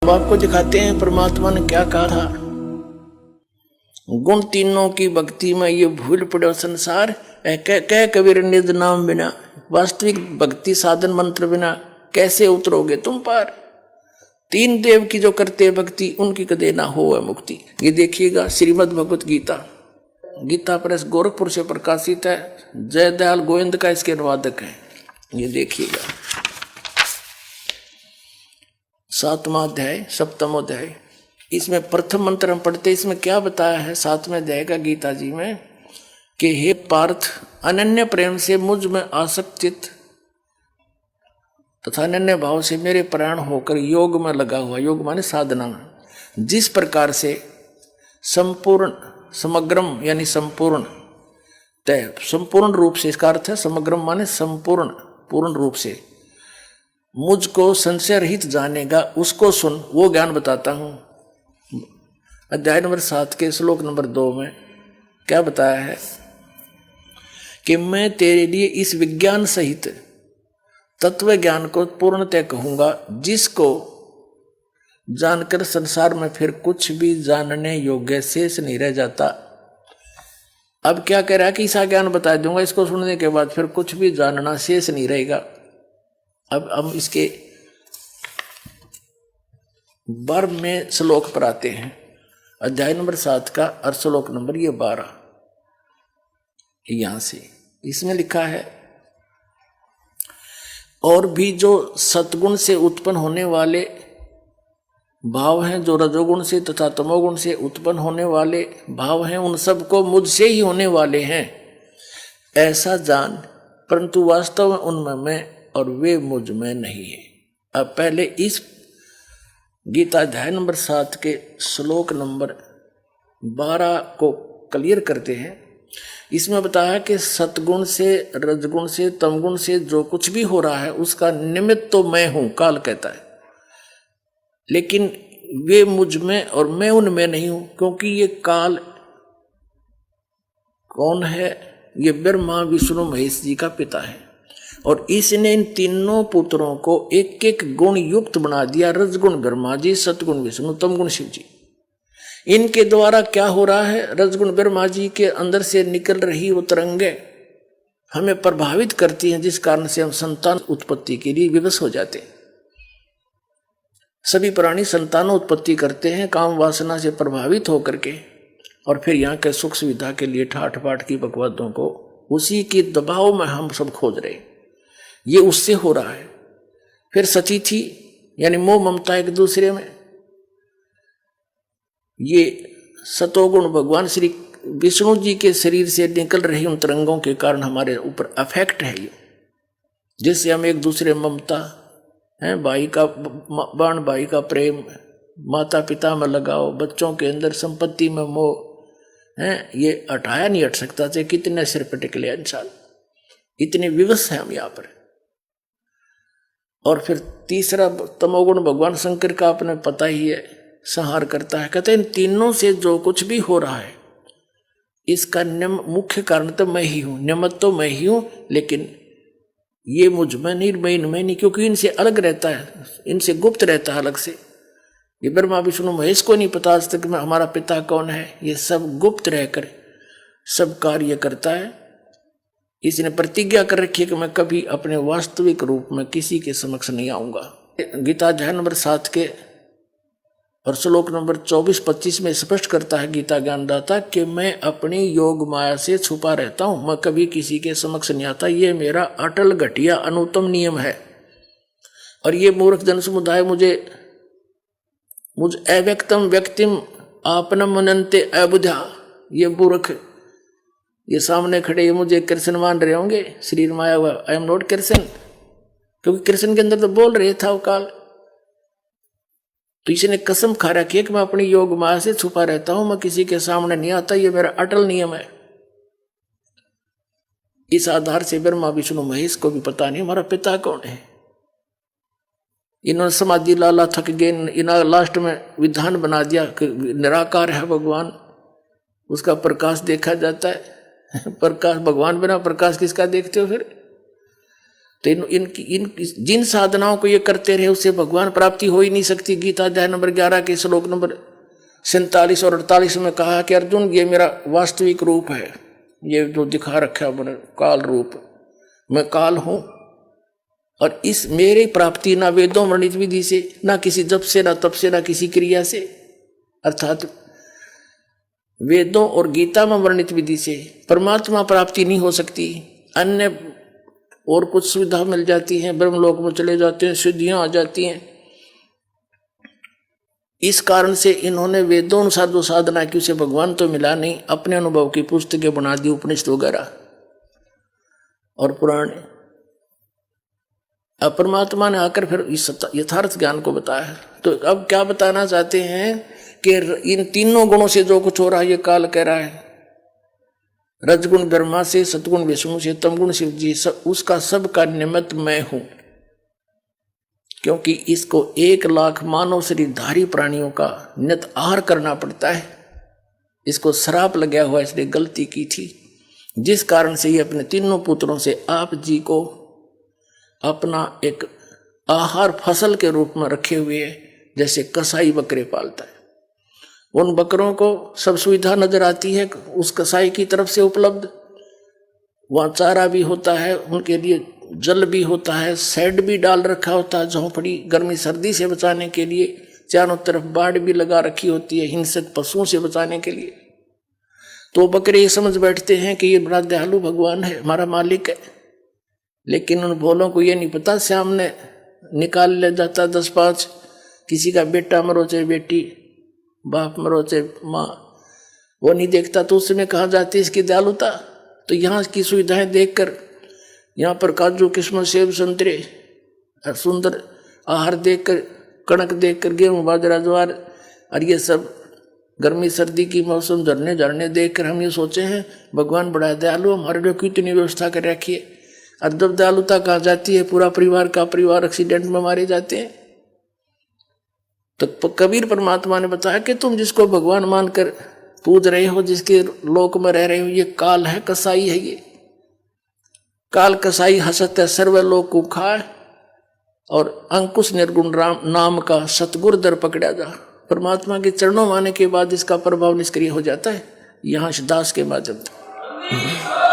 आपको दिखाते हैं परमात्मा ने क्या कहा था। गुण तीनों की भक्ति में ये भूल पड़ो संसार, कह कबीर निज नाम बिना। वास्तविक भक्ति साधन मंत्र बिना कैसे उतरोगे तुम पार। तीन देव की जो करते हैं भक्ति, उनकी कदे ना हो मुक्ति। ये देखिएगा श्रीमद् भगवत गीता, गीता प्रेस गोरखपुर से प्रकाशित है। जयदयाल गोविंद का इसके अनुवादक है। ये देखिएगा 7वां अध्याय 7वां अध्याय। इसमें प्रथम मंत्र हम पढ़ते, इसमें क्या बताया है 7वें अध्याय का गीता जी में कि हे पार्थ, अनन्य प्रेम से मुझ में आसक्तित तथा अनन्य भाव से मेरे प्राण होकर योग में लगा हुआ, योग माने साधना में, जिस प्रकार से संपूर्ण समग्रम यानी संपूर्ण तय संपूर्ण रूप से, इसका अर्थ है समग्रम माने संपूर्ण पूर्ण रूप से मुझको संशय रहित जानेगा, उसको सुन, वो ज्ञान बताता हूं। अध्याय नंबर 7 के श्लोक नंबर 2 में क्या बताया है कि मैं तेरे लिए इस विज्ञान सहित तत्व ज्ञान को पूर्णतः कहूंगा, जिसको जानकर संसार में फिर कुछ भी जानने योग्य शेष नहीं रह जाता। अब क्या कह रहा है कि ऐसा ज्ञान बता दूंगा, इसको सुनने के बाद फिर कुछ भी जानना शेष नहीं रहेगा। अब हम इसके 12वें श्लोक पर आते हैं। अध्याय नंबर 7 का और श्लोक नंबर ये 12, यहां से इसमें लिखा है, और भी जो सतगुण से उत्पन्न होने वाले भाव हैं, जो रजोगुण से तथा तमोगुण से उत्पन्न होने वाले भाव हैं, उन सबको मुझसे ही होने वाले हैं ऐसा जान, परंतु वास्तव में उनमें मैं और वे मुझ में नहीं है। अब पहले इस गीता अध्याय नंबर 7 के श्लोक नंबर 12 को क्लियर करते हैं। इसमें बताया कि सतगुण से, रजगुण से, तमगुण से जो कुछ भी हो रहा है उसका निमित्त तो मैं हूं, काल कहता है, लेकिन वे मुझ में और मैं उनमें नहीं हूं, क्योंकि ये काल कौन है? ये ब्रह्मा विष्णु महेश जी का पिता है, और इसने इन तीनों पुत्रों को एक एक गुण युक्त बना दिया। रजगुण ब्रह्मा जी, सतगुण विष्णु, तमगुण शिव जी। इनके द्वारा क्या हो रहा है? रजगुण ब्रह्मा जी के अंदर से निकल रही वो तरंगें हमें प्रभावित करती हैं, जिस कारण से हम संतान उत्पत्ति के लिए विवश हो जाते हैं। सभी प्राणी संतान उत्पत्ति करते हैं काम वासना से प्रभावित होकर के, और फिर यहाँ के सुख सुविधा के लिए ठाठ बाट की बकवादों को उसी के दबाव में हम सब खोज रहे। ये उससे हो रहा है। फिर सती थी यानी मोह ममता एक दूसरे में, ये सतोगुण भगवान श्री विष्णु जी के शरीर से निकल रही उन तरंगों के कारण हमारे ऊपर अफेक्ट है ये, जिससे हम एक दूसरे ममता है, भाई का बाण, भाई का प्रेम, माता पिता में लगाओ, बच्चों के अंदर संपत्ति में मोह है, ये हटाया नहीं हट सकता। चाहे कितने सिर पर टिकले इंसान, इतने विवश है हम यहाँ पर। और फिर तीसरा तमोगुण भगवान शंकर का आपने पता ही है, संहार करता है। कहते हैं इन तीनों से जो कुछ भी हो रहा है इसका मुख्य कारण तो मैं ही हूं, निमित्त तो मैं ही हूं, लेकिन ये मुझ में नहीं, मैं इनमें नहीं, क्योंकि इनसे अलग रहता है, इनसे गुप्त रहता है अलग से। ये ब्रह्मा विष्णु महेश को नहीं पता आज तक में हमारा पिता कौन है। ये सब गुप्त रहकर सब कार्य करता है। इसने प्रतिज्ञा कर रखी है कि मैं कभी अपने वास्तविक रूप में किसी के समक्ष नहीं आऊंगा। गीता अध्याय नंबर 7 के और श्लोक नंबर 24-25 में स्पष्ट करता है गीता ज्ञानदाता कि मैं अपनी योग माया से छुपा रहता हूं, मैं कभी किसी के समक्ष नहीं आता। ये मेरा अटल घटिया अनुत्तम नियम है। और ये मूर्ख जन समुदाय मुझ अव्यक्तम व्यक्तिम आपनम मनन्ते अबुधा, ये मूर्ख ये सामने खड़े ये मुझे कृष्ण मान रहे होंगे, शरीर माया हुआ, आई एम नॉट कृष्ण, क्योंकि कृष्ण के अंदर तो बोल रहे था वो काल। तो इसने कसम खा रखी है कि मैं अपनी योग माया से छुपा रहता हूं, मैं किसी के सामने नहीं आता, ये मेरा अटल नियम है। इस आधार से ब्रह्मा विष्णु महेश को भी पता नहीं हमारा पिता कौन है। इन्होंने समाधि लाला थक गए, इन्होंने लास्ट में विधान बना दिया कि निराकार है भगवान, उसका प्रकाश देखा जाता है। प्रकाश भगवान बिना प्रकाश किसका देखते हो? फिर तो इन जिन साधनाओं को ये करते रहे उससे भगवान प्राप्ति हो ही नहीं सकती। गीता अध्याय नंबर 11 के श्लोक नंबर 47 और 48 में कहा कि अर्जुन ये मेरा वास्तविक रूप है, ये जो दिखा रखा है मैंने काल रूप, मैं काल हूं और इस मेरी प्राप्ति ना वेदों वर्णित विधि से, ना किसी जप से, ना तप से, ना किसी क्रिया से, अर्थात वेदों और गीता में वर्णित विधि से परमात्मा प्राप्ति नहीं हो सकती। अन्य और कुछ सुविधा मिल जाती है, ब्रह्मलोक में चले जाते हैं, सिद्धियां आ जाती हैं। इस कारण से इन्होंने वेदों अनुसार जो साधना की उसे भगवान तो मिला नहीं, अपने अनुभव की पुस्तकें बना दी, उपनिषद वगैरह और पुराण। अब परमात्मा ने आकर फिर इस यथार्थ ज्ञान को बताया। तो अब क्या बताना चाहते हैं कि इन तीनों गुणों से जो कुछ हो रहा है ये काल कह रहा है, रजगुण ब्रह्मा से, सतगुण विष्णु से, तमगुण शिव जी, उसका सब का निमित्त मैं हूं। क्योंकि इसको 1 लाख मानव शरीरधारी प्राणियों का नित आहार करना पड़ता है, इसको श्राप लगा हुआ, इसने गलती की थी, जिस कारण से ये अपने तीनों पुत्रों से आप जी को अपना एक आहार फसल के रूप में रखे हुए है। जैसे कसाई बकरे पालता है, उन बकरों को सब सुविधा नजर आती है उस कसाई की तरफ से उपलब्ध, वहाँ चारा भी होता है, उनके लिए जल भी होता है, शेड भी डाल रखा होता है, झोंपड़ी गर्मी सर्दी से बचाने के लिए, चारों तरफ बाड़ भी लगा रखी होती है हिंसक पशुओं से बचाने के लिए। तो बकरे ये समझ बैठते हैं कि ये बड़ा दयालु भगवान है, हमारा मालिक है। लेकिन उन भोलों को ये नहीं पता सामने निकाल ले जाता 10-5, किसी का बेटा मरो चाहे बेटी, बाप मरो चाहे माँ, वो नहीं देखता। तो उसमें कहाँ जाती इसकी दयालुता। तो यहाँ की सुविधाएं देखकर, यहाँ पर काजू किस्मत सेब संतरे सुंदर आहार देखकर, कणक देखकर, गेहूँ बाजरा ज्वार और ये सब गर्मी सर्दी की मौसम झरने देखकर हम ये सोचे हैं भगवान बड़ा दयालु, हमारे लिए कितनी व्यवस्था कर रखी है। और जब दयालुता कहाँ जाती है, पूरा परिवार का परिवार एक्सीडेंट में मारे जाते हैं। तो कबीर परमात्मा ने बताया कि तुम जिसको भगवान मानकर पूज रहे हो, जिसके लोक में रह रहे हो, ये काल है, कसाई है। ये काल कसाई हसत है सर्वलोक को खाए, और अंकुश निर्गुण राम नाम का सतगुर दर पकड़ा जा। परमात्मा के चरणों में आने के बाद इसका प्रभाव निष्क्रिय हो जाता है। यहाँ दास के माध्यम से